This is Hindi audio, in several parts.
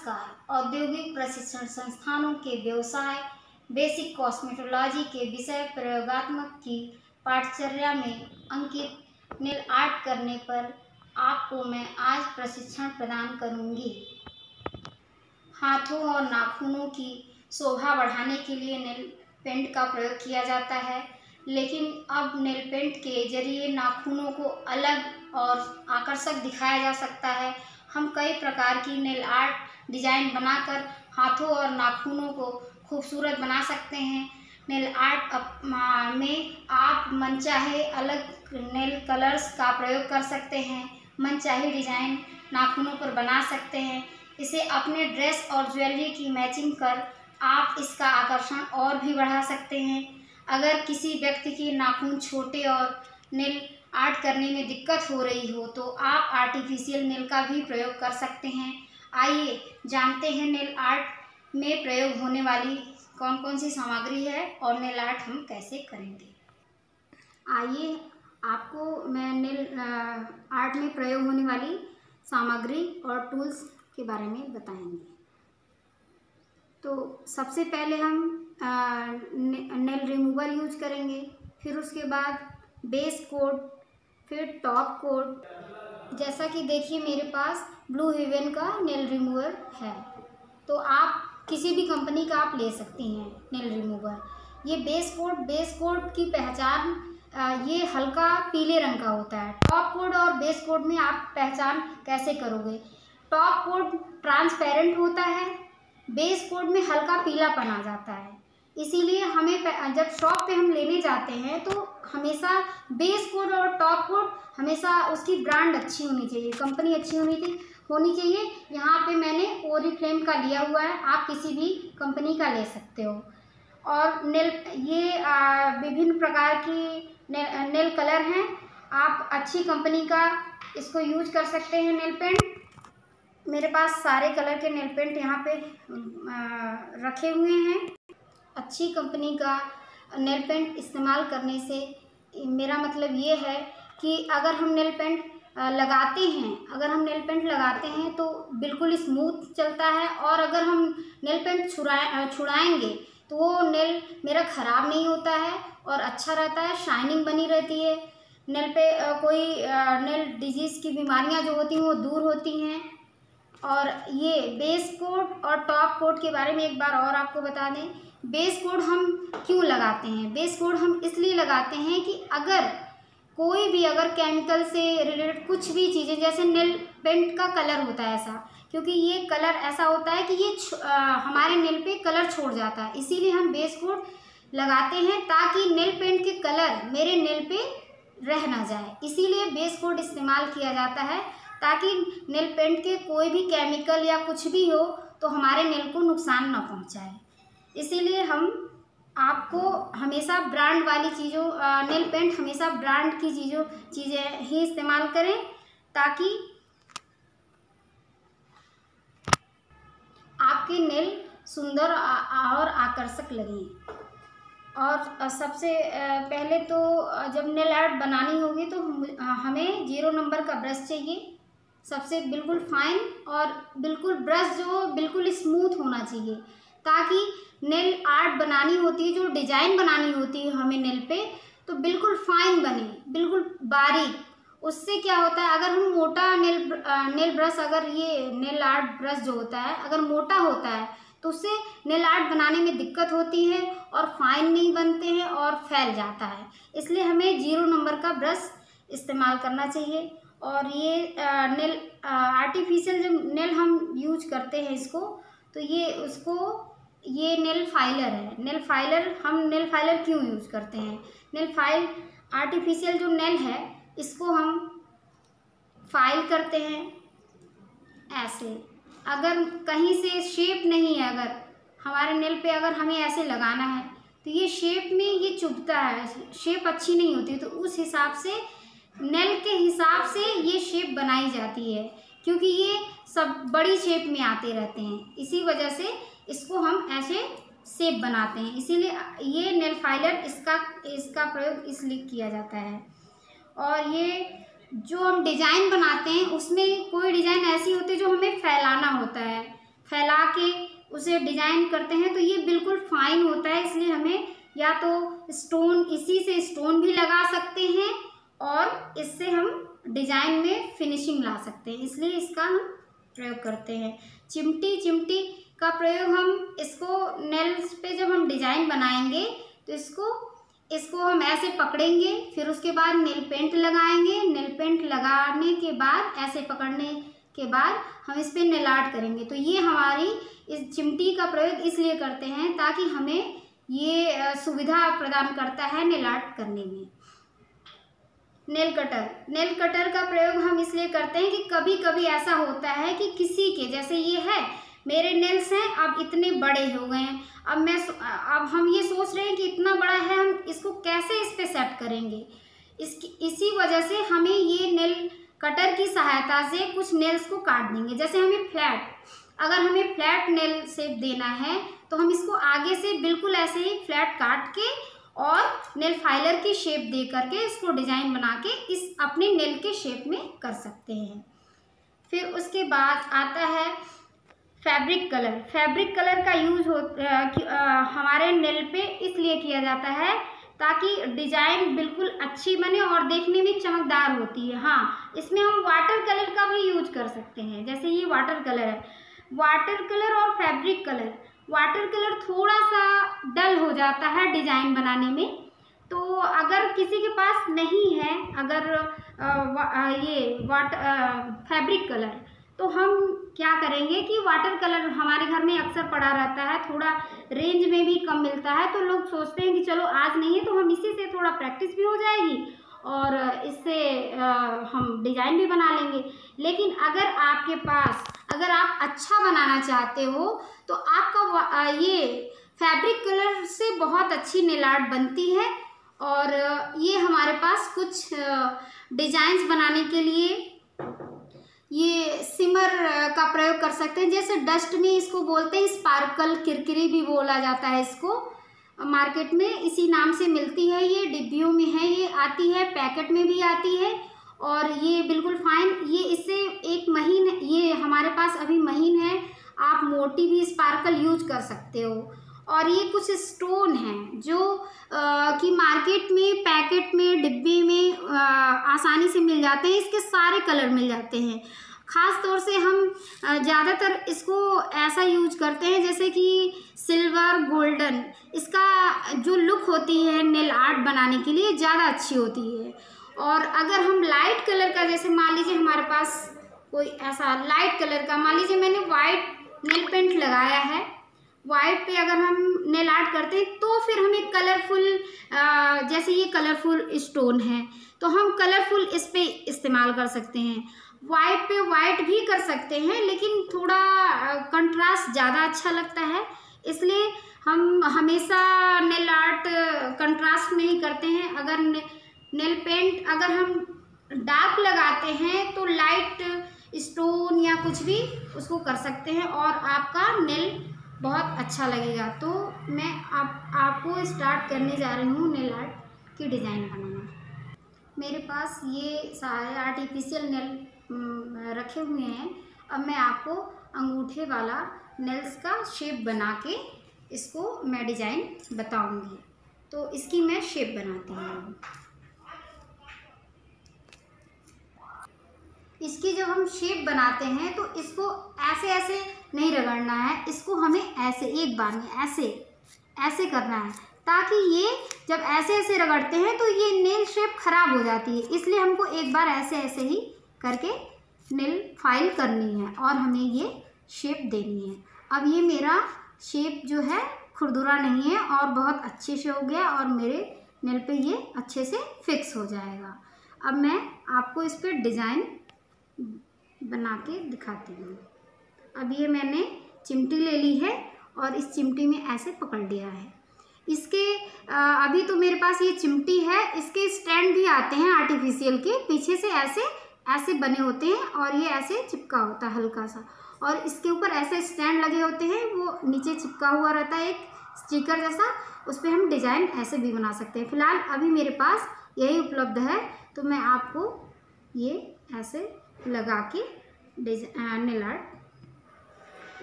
नमस्कार। औद्योगिक प्रशिक्षण संस्थानों के व्यवसाय बेसिक कॉस्मेटोलॉजी के विषय प्रयोगात्मक की पाठचर्या में अंकित नेल आर्ट करने पर आपको मैं आज प्रशिक्षण प्रदान करूंगी। हाथों और नाखूनों की शोभा बढ़ाने के लिए नेल पेंट का प्रयोग किया जाता है, लेकिन अब नेल पेंट के जरिए नाखूनों को अलग और आकर्षक दिखाया जा सकता है। हम कई प्रकार की नेल आर्ट डिजाइन बनाकर हाथों और नाखूनों को खूबसूरत बना सकते हैं। नेल आर्ट में आप मनचाहे अलग नेल कलर्स का प्रयोग कर सकते हैं, मनचाही डिजाइन नाखूनों पर बना सकते हैं। इसे अपने ड्रेस और ज्वेलरी की मैचिंग कर आप इसका आकर्षण और भी बढ़ा सकते हैं। अगर किसी व्यक्ति के नाखून छोटे और नेल आर्ट करने में दिक्कत हो रही हो तो आप आर्टिफिशियल नेल का भी प्रयोग कर सकते हैं। आइए जानते हैं नेल आर्ट में प्रयोग होने वाली कौन कौन सी सामग्री है और नेल आर्ट हम कैसे करेंगे। आइए आपको मैं नेल आर्ट में प्रयोग होने वाली सामग्री और टूल्स के बारे में बताएंगे। तो सबसे पहले हम नेल रिमूवर यूज करेंगे, फिर उसके बाद बेस कोट, फिर टॉप कोट। जैसा कि देखिए मेरे पास ब्लू हेवन का नेल रिमूवर है, तो आप किसी भी कंपनी का आप ले सकती हैं नेल रिमूवर। ये बेस कोट की पहचान ये हल्का पीले रंग का होता है। टॉप कोट और बेस कोट में आप पहचान कैसे करोगे? टॉप कोट ट्रांसपेरेंट होता है, बेस कोट में हल्का पीलापन आ जाता है। इसीलिए हमें जब शॉप पे हम लेने जाते हैं तो हमेशा बेस कोट और टॉप कोट हमेशा उसकी ब्रांड अच्छी होनी चाहिए, कंपनी अच्छी होनी चाहिए। यहाँ पे मैंने ओरिफ्लेम का लिया हुआ है, आप किसी भी कंपनी का ले सकते हो। और ये विभिन्न प्रकार की नेल कलर हैं, आप अच्छी कंपनी का इसको यूज कर सकते हैं नेल पेंट। मेरे पास सारे कलर के नेल पेंट यहाँ पे रखे हुए हैं। अच्छी कंपनी का नेल पेंट इस्तेमाल करने से मेरा मतलब ये है कि अगर हम नेल पेंट लगाते हैं तो बिल्कुल स्मूथ चलता है, और अगर हम नेल पेंट छुड़ाएंगे तो वो नेल मेरा ख़राब नहीं होता है और अच्छा रहता है, शाइनिंग बनी रहती है। नेल पे कोई नेल डिजीज़ की बीमारियां जो होती हैं वो दूर होती हैं। और ये बेस कोट और टॉप कोट के बारे में एक बार और आपको बता दें। बेस कोट हम क्यों लगाते हैं? बेस कोट हम इसलिए लगाते हैं कि अगर केमिकल से रिलेटेड कुछ भी चीज़ें, जैसे नेल पेंट का कलर होता है ऐसा, क्योंकि ये कलर ऐसा होता है कि ये हमारे नेल पे कलर छोड़ जाता है, इसीलिए हम बेस कोट लगाते हैं ताकि नेल पेंट के कलर मेरे नेल पे रह ना जाए। इसीलिए बेस कोट इस्तेमाल किया जाता है ताकि नेल पेंट के कोई भी केमिकल या कुछ भी हो तो हमारे नेल को नुकसान ना पहुंचाए। इसीलिए हम आपको हमेशा ब्रांड वाली चीज़ों नेल पेंट हमेशा ब्रांड की चीज़ें ही इस्तेमाल करें ताकि आपके नेल सुंदर और आकर्षक लगें। और सबसे पहले तो जब नेल आर्ट बनानी होगी तो हमें 0 नंबर का ब्रश चाहिए, सबसे बिल्कुल फाइन, और बिल्कुल ब्रश जो बिल्कुल स्मूथ होना चाहिए, ताकि नेल आर्ट बनानी होती है, जो डिज़ाइन बनानी होती है हमें नेल पे, तो बिल्कुल फाइन बने, बिल्कुल बारीक। उससे क्या होता है, अगर हम मोटा नेल ब्रश, अगर ये नेल आर्ट ब्रश जो होता है अगर मोटा होता है तो उससे नेल आर्ट बनाने में दिक्कत होती है और फाइन नहीं बनते हैं और फैल जाता है। इसलिए हमें 0 नंबर का ब्रश इस्तेमाल करना चाहिए। और ये नेल आर्टिफिशियल जब नेल हम यूज करते हैं इसको, तो ये नेल फाइलर है। हम नेल फाइलर क्यों यूज करते हैं? नेल फाइल आर्टिफिशियल जो नेल है इसको हम फाइल करते हैं ऐसे। अगर कहीं से शेप नहीं है, अगर हमारे नेल पे अगर हमें ऐसे लगाना है तो ये शेप में ये चुभता है, शेप अच्छी नहीं होती, तो उस हिसाब से नेल के हिसाब से ये शेप बनाई जाती है, क्योंकि ये सब बड़ी शेप में आते रहते हैं, इसी वजह से इसको हम ऐसे शेप बनाते हैं। इसीलिए ये नेल फाइलर इसका प्रयोग इसलिए किया जाता है। और ये जो हम डिज़ाइन बनाते हैं उसमें कोई डिज़ाइन ऐसी होती है जो हमें फैलाना होता है, उसे डिजाइन करते हैं तो ये बिल्कुल फाइन होता है। इसलिए हमें या तो स्टोन, इसी से स्टोन भी लगा सकते हैं और इससे हम डिजाइन में फिनिशिंग ला सकते हैं, इसलिए इसका हम प्रयोग करते हैं। चिमटी का प्रयोग हम इसको नेल्स पे जब हम डिजाइन बनाएंगे तो इसको हम ऐसे पकड़ेंगे, फिर उसके बाद नेल पेंट लगाएंगे। नेल पेंट लगाने के बाद ऐसे पकड़ने के बाद हम इस पे नेल आर्ट करेंगे। तो ये हमारी इस चिमटी का प्रयोग इसलिए करते हैं ताकि हमें ये सुविधा प्रदान करता है नेल आर्ट करने में। नेल कटर का प्रयोग हम इसलिए करते हैं कि कभी कभी ऐसा होता है कि किसी के, जैसे ये है, मेरे नेल्स हैं अब इतने बड़े हो गए हैं, अब हम ये सोच रहे हैं कि इतना बड़ा है, हम इसको कैसे इस पे सेट करेंगे। इसी वजह से हमें ये नेल कटर की सहायता से कुछ नेल्स को काट देंगे। जैसे अगर हमें फ्लैट नेल शेप देना है तो हम इसको आगे से बिल्कुल ऐसे ही फ्लैट काट के और नेल फाइलर की शेप दे करके इसको डिजाइन बना के इस अपने नेल के शेप में कर सकते हैं। फिर उसके बाद आता है फैब्रिक कलर का यूज हमारे नेल पे इसलिए किया जाता है ताकि डिजाइन बिल्कुल अच्छी बने और देखने में चमकदार होती है। हाँ, इसमें हम वाटर कलर का भी यूज कर सकते हैं। जैसे ये वाटर कलर है, वाटर कलर और फैब्रिक कलर। वाटर कलर थोड़ा सा डल हो जाता है डिजाइन बनाने में, तो अगर किसी के पास नहीं है फैब्रिक कलर, तो हम क्या करेंगे कि वाटर कलर हमारे घर में अक्सर पड़ा रहता है, थोड़ा रेंज में भी कम मिलता है, तो लोग सोचते हैं कि चलो आज नहीं है तो हम इसी से थोड़ा प्रैक्टिस भी हो जाएगी और इससे हम डिजाइन भी बना लेंगे। लेकिन अगर आप अच्छा बनाना चाहते हो तो आपका ये फैब्रिक कलर से बहुत अच्छी नेल आर्ट बनती है। और ये हमारे पास कुछ डिजाइंस बनाने के लिए ये सिमर का प्रयोग कर सकते हैं। जैसे डस्ट में इसको बोलते हैं स्पार्कल, किरकिरी भी बोला जाता है इसको। मार्केट में इसी नाम से मिलती है, ये डिब्बियों में है, ये आती है, पैकेट में भी आती है और ये बिल्कुल फाइन। ये इससे एक महीन, ये हमारे पास अभी महीन है, आप मोटी भी स्पार्कल यूज कर सकते हो। और ये कुछ स्टोन हैं जो कि मार्केट में, पैकेट में, डिब्बे में आसानी से मिल जाते हैं। इसके सारे कलर मिल जाते हैं। ख़ास तौर से हम ज़्यादातर इसको ऐसा यूज करते हैं जैसे कि सिल्वर, गोल्डन, इसका जो लुक होती है नेल आर्ट बनाने के लिए ज़्यादा अच्छी होती है। और अगर हम लाइट कलर का, जैसे मान लीजिए हमारे पास कोई ऐसा लाइट कलर का, मान लीजिए मैंने वाइट नेल पेंट लगाया है, वाइट पे अगर हम नेल आर्ट करते हैं तो फिर हमें कलरफुल, जैसे ये कलरफुल स्टोन है तो हम कलरफुल इस पे इस्तेमाल कर सकते हैं। वाइट पे वाइट भी कर सकते हैं लेकिन थोड़ा कंट्रास्ट ज़्यादा अच्छा लगता है, इसलिए हम हमेशा नेल आर्ट कंट्रास्ट में ही करते हैं। अगर नेल पेंट अगर हम डार्क लगाते हैं तो लाइट स्टोन या कुछ भी उसको कर सकते हैं और आपका नेल बहुत अच्छा लगेगा। तो मैं आपको स्टार्ट करने जा रही हूँ नेल आर्ट की डिज़ाइन बनाना। मेरे पास ये सारे आर्टिफिशियल नेल रखे हुए हैं। अब मैं आपको अंगूठे वाला नेल्स का शेप बना के इसको मैं डिज़ाइन बताऊंगी। तो इसकी मैं शेप बनाती हूँ। इसकी जब हम शेप बनाते हैं तो इसको ऐसे नहीं रगड़ना है, इसको हमें ऐसे एक बार में ऐसे करना है, ताकि ये जब ऐसे रगड़ते हैं तो ये नेल शेप खराब हो जाती है। इसलिए हमको एक बार ऐसे ही करके नेल फाइल करनी है और हमें ये शेप देनी है। अब ये मेरा शेप जो है खुरदुरा नहीं है और बहुत अच्छे से हो गया और मेरे नेल पे ये अच्छे से फिक्स हो जाएगा। अब मैं आपको इस पर डिज़ाइन बना के दिखाती हूँ। अब ये मैंने चिमटी ले ली है और इस चिमटी में ऐसे पकड़ लिया है। इसके अभी तो मेरे पास ये चिमटी है, इसके स्टैंड भी आते हैं आर्टिफिशियल के, पीछे से ऐसे बने होते हैं और ये ऐसे चिपका होता है हल्का सा, और इसके ऊपर ऐसे स्टैंड लगे होते हैं, वो नीचे चिपका हुआ रहता है एक स्टिकर जैसा, उस पर हम डिज़ाइन ऐसे भी बना सकते हैं। फिलहाल अभी मेरे पास यही उपलब्ध है तो मैं आपको ये ऐसे लगा के नेल आर्ट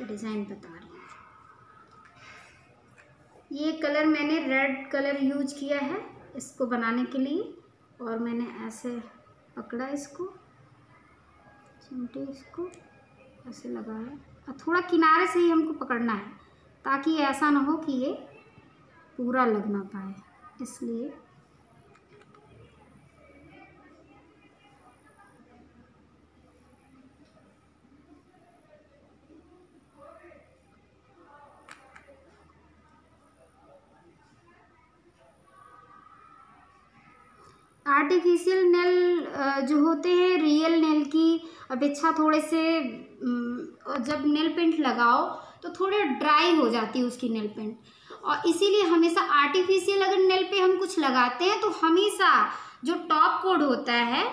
डिज़ाइन बता रही हूँ। ये कलर मैंने रेड कलर यूज किया है इसको बनाने के लिए, और मैंने ऐसे पकड़ा इसको, चिमटी इसको ऐसे लगाया, और थोड़ा किनारे से ही हमको पकड़ना है ताकि ऐसा ना हो कि ये पूरा लग ना पाए, इसलिए आर्टिफिशियल नेल जो होते हैं रियल नेल की अपेक्षा थोड़े से जब नेल पेंट लगाओ तो थोड़े ड्राई हो जाती है उसकी नेल पेंट, और इसीलिए हमेशा आर्टिफिशियल अगर नेल पे हम कुछ लगाते हैं तो हमेशा जो टॉप कोड होता है,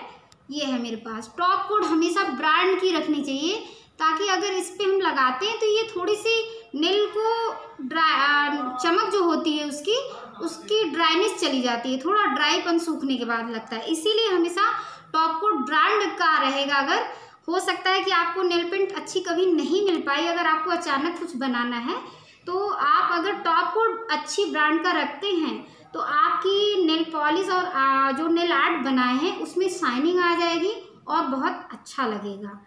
ये है मेरे पास, टॉप कोड हमेशा ब्रांड की रखनी चाहिए, ताकि अगर इस पे हम लगाते हैं तो ये थोड़ी सी नेल को चमक जो होती है उसकी ड्राइनेस चली जाती है, थोड़ा ड्राईपन सूखने के बाद लगता है, इसीलिए हमेशा टॉप कोड ब्रांड का रहेगा। अगर हो सकता है कि आपको नेल पेंट अच्छी कभी नहीं मिल पाई, अगर आपको अचानक कुछ बनाना है तो आप अगर टॉप कोड अच्छी ब्रांड का रखते हैं तो आपकी नेल पॉलिश और जो नेल आर्ट बनाए हैं उसमें शाइनिंग आ जाएगी और बहुत अच्छा लगेगा।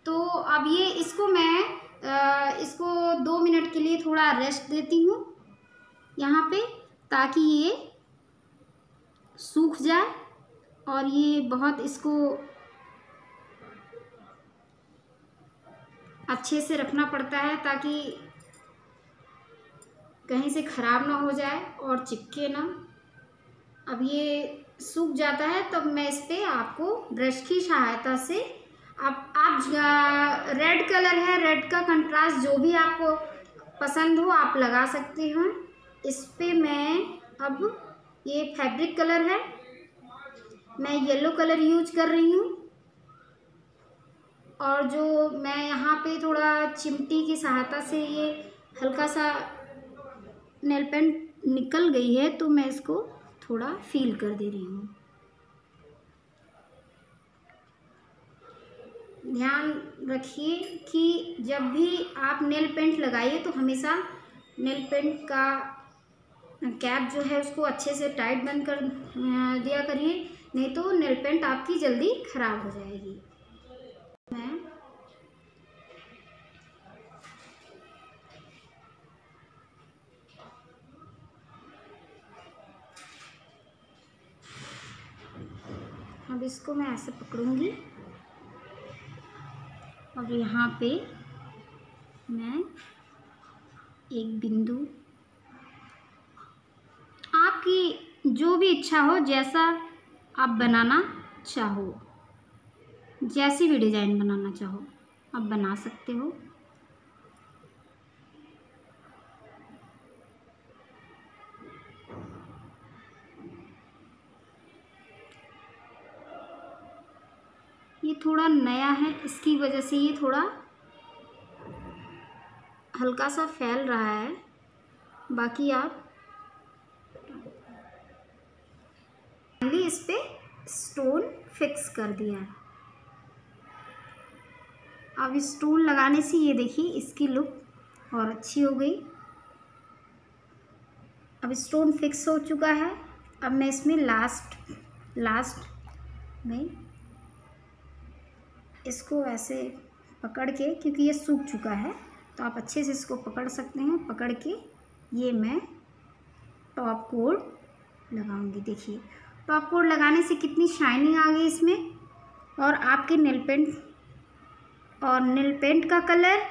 तो अब ये इसको मैं इसको 2 मिनट के लिए थोड़ा रेस्ट देती हूँ यहाँ पे, ताकि ये सूख जाए, और ये बहुत इसको अच्छे से रखना पड़ता है ताकि कहीं से ख़राब ना हो जाए और चिपके ना। अब ये सूख जाता है तब मैं इस पर आपको ब्रश की सहायता से, आप रेड कलर है, रेड का कंट्रास्ट जो भी आपको पसंद हो आप लगा सकते हैं। इस पे मैं अब ये फैब्रिक कलर है, मैं येलो कलर यूज कर रही हूँ, और जो मैं यहाँ पे थोड़ा चिमटी की सहायता से ये हल्का सा नेल पेंट निकल गई है तो मैं इसको थोड़ा फील कर दे रही हूँ। ध्यान रखिए कि जब भी आप नेल पेंट लगाइए तो हमेशा नेल पेंट का कैप जो है उसको अच्छे से टाइट बंद कर दिया करिए, नहीं तो नेल पेंट आपकी जल्दी ख़राब हो जाएगी। मैं अब इसको मैं ऐसे पकड़ूंगी और यहाँ पे मैं एक बिंदु, आपकी जो भी इच्छा हो, जैसा आप बनाना चाहो, जैसी भी डिज़ाइन बनाना चाहो आप बना सकते हो। ये थोड़ा नया है इसकी वजह से ये थोड़ा हल्का सा फैल रहा है, बाकी आप इस पे स्टोन फिक्स कर दिया है। अब स्टोन लगाने से ये देखिए इसकी लुक और अच्छी हो गई। अब स्टोन फिक्स हो चुका है, अब मैं इसमें लास्ट में इसको ऐसे पकड़ के, क्योंकि ये सूख चुका है तो आप अच्छे से इसको पकड़ सकते हैं, पकड़ के ये मैं टॉप कोड लगाऊंगी। देखिए टॉप कोड लगाने से कितनी शाइनिंग आ गई इसमें, और आपके नेल पेंट का कलर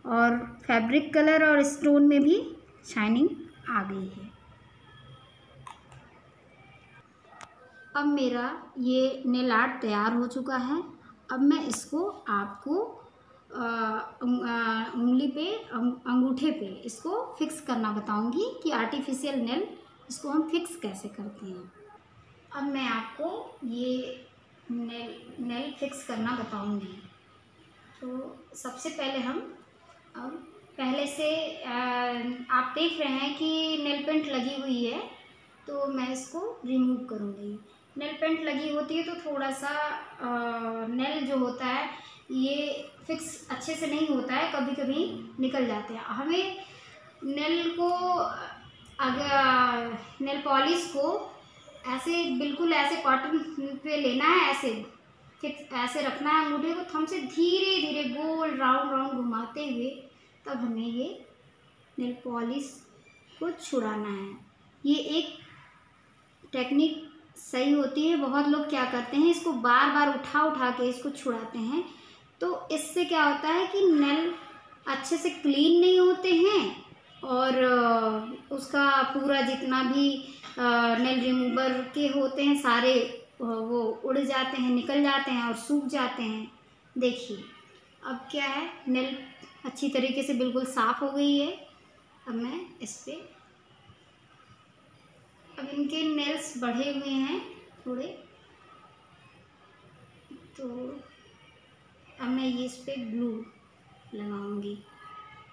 और फैब्रिक कलर और स्टोन में भी शाइनिंग आ गई है। अब मेरा ये नेल आर्ट तैयार हो चुका है। अब मैं इसको आपको उंगली पे, अंगूठे पे इसको फिक्स करना बताऊंगी कि आर्टिफिशियल नेल इसको हम फिक्स कैसे करते हैं। अब मैं आपको ये नेल फिक्स करना बताऊंगी। तो सबसे पहले हम अब पहले से आप देख रहे हैं कि नेल पेंट लगी हुई है, तो मैं इसको रिमूव करूँगी। नेल पेंट लगी होती है तो थोड़ा सा नेल जो होता है ये फिक्स अच्छे से नहीं होता है, कभी कभी निकल जाते हैं। हमें नेल को अगर नेल पॉलिश को ऐसे बिल्कुल ऐसे कॉटन पे लेना है, ऐसे फिक्स ऐसे रखना है अंगूठे को, थंब से धीरे धीरे गोल राउंड राउंड घुमाते हुए तब हमें ये नेल पॉलिश को छुड़ाना है। ये एक टेक्निक सही होती है। बहुत लोग क्या करते हैं, इसको बार बार उठा उठा के इसको छुड़ाते हैं, तो इससे क्या होता है कि नेल अच्छे से क्लीन नहीं होते हैं और उसका पूरा जितना भी नेल रिमूवर के होते हैं सारे वो उड़ जाते हैं, निकल जाते हैं और सूख जाते हैं। देखिए अब क्या है, नेल अच्छी तरीके से बिल्कुल साफ़ हो गई है। अब मैं इस पर, अब इनके नेल्स बढ़े हुए हैं थोड़े, तो अब मैं ये इस पर ग्लू लगाऊंगी।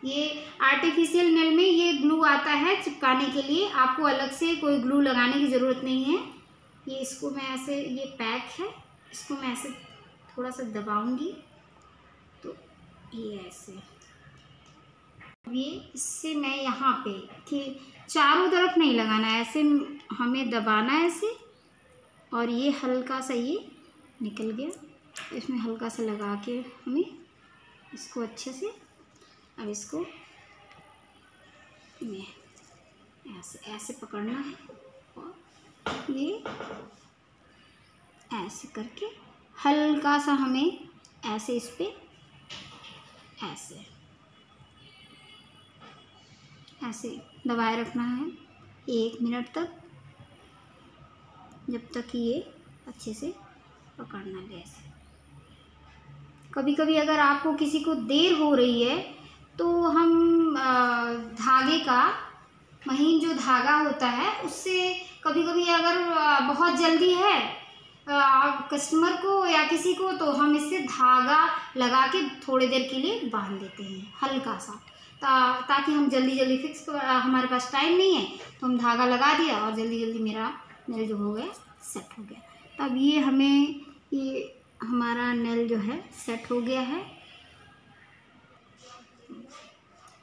ये आर्टिफिशियल नेल में ये ग्लू आता है चिपकाने के लिए, आपको अलग से कोई ग्लू लगाने की ज़रूरत नहीं है। ये इसको मैं ऐसे, ये पैक है, इसको मैं ऐसे थोड़ा सा दबाऊंगी तो ये ऐसे, ये इससे मैं यहाँ पे कि चारों तरफ नहीं लगाना है, ऐसे हमें दबाना है ऐसे, और ये हल्का सा ये निकल गया, इसमें हल्का सा लगा के हमें इसको अच्छे से, अब इसको ये ऐसे ऐसे पकड़ना है और ये ऐसे करके हल्का सा हमें ऐसे इस पे ऐसे दबाए रखना है 1 मिनट तक, जब तक कि ये अच्छे से पकड़ना है। ऐसे कभी कभी अगर आपको किसी को देर हो रही है तो हम धागे का, महीन जो धागा होता है उससे, कभी कभी अगर बहुत जल्दी है कस्टमर को या किसी को, तो हम इससे धागा लगा के थोड़ी देर के लिए बांध देते हैं हल्का सा, ताकि हम जल्दी जल्दी फिक्स, हमारे पास टाइम नहीं है तो हम धागा लगा दिया और जल्दी जल्दी मेरा नेल जो हो गया सेट हो गया। तब ये हमें, ये हमारा नेल जो है सेट हो गया है।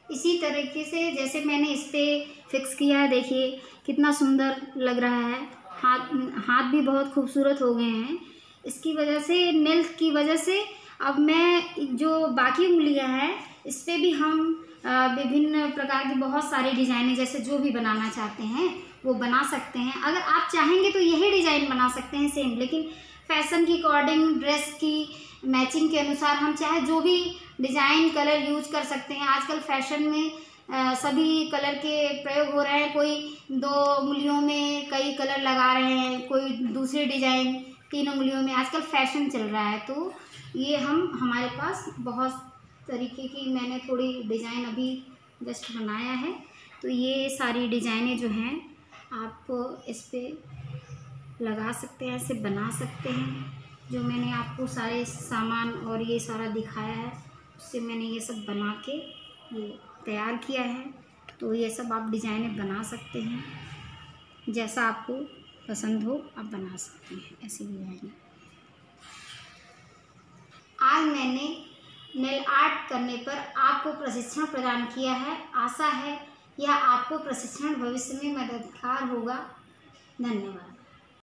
इसी तरीके से जैसे मैंने इस पर फिक्स किया है, देखिए कितना सुंदर लग रहा है, हाथ भी बहुत खूबसूरत हो गए हैं इसकी वजह से, नेल की वजह से। अब मैं जो बाकी उंगलियां हैं इस पर भी हम विभिन्न प्रकार की बहुत सारी डिज़ाइनें, जैसे जो भी बनाना चाहते हैं वो बना सकते हैं। अगर आप चाहेंगे तो यही डिज़ाइन बना सकते हैं सेम, लेकिन फैशन की अकॉर्डिंग, ड्रेस की मैचिंग के अनुसार हम चाहे जो भी डिज़ाइन कलर यूज कर सकते हैं। आजकल फैशन में सभी कलर के प्रयोग हो रहे हैं, कोई 2 उंगलियों में कई कलर लगा रहे हैं, कोई दूसरी डिज़ाइन 3 उंगलियों में, आजकल फैशन चल रहा है। तो ये हमारे पास बहुत तरीके की, मैंने थोड़ी डिज़ाइन अभी जस्ट बनाया है, तो ये सारी डिज़ाइनें जो हैं आप इस पर लगा सकते हैं, ऐसे बना सकते हैं। जो मैंने आपको सारे सामान और ये सारा दिखाया है उससे मैंने ये सब बना के ये तैयार किया है, तो ये सब आप डिज़ाइनें बना सकते हैं, जैसा आपको पसंद हो आप बना सकते हैं ऐसी डिज़ाइनें। आज मैंने नेल आर्ट करने पर आपको प्रशिक्षण प्रदान किया है। आशा है यह आपको प्रशिक्षण भविष्य में मददगार होगा। धन्यवाद।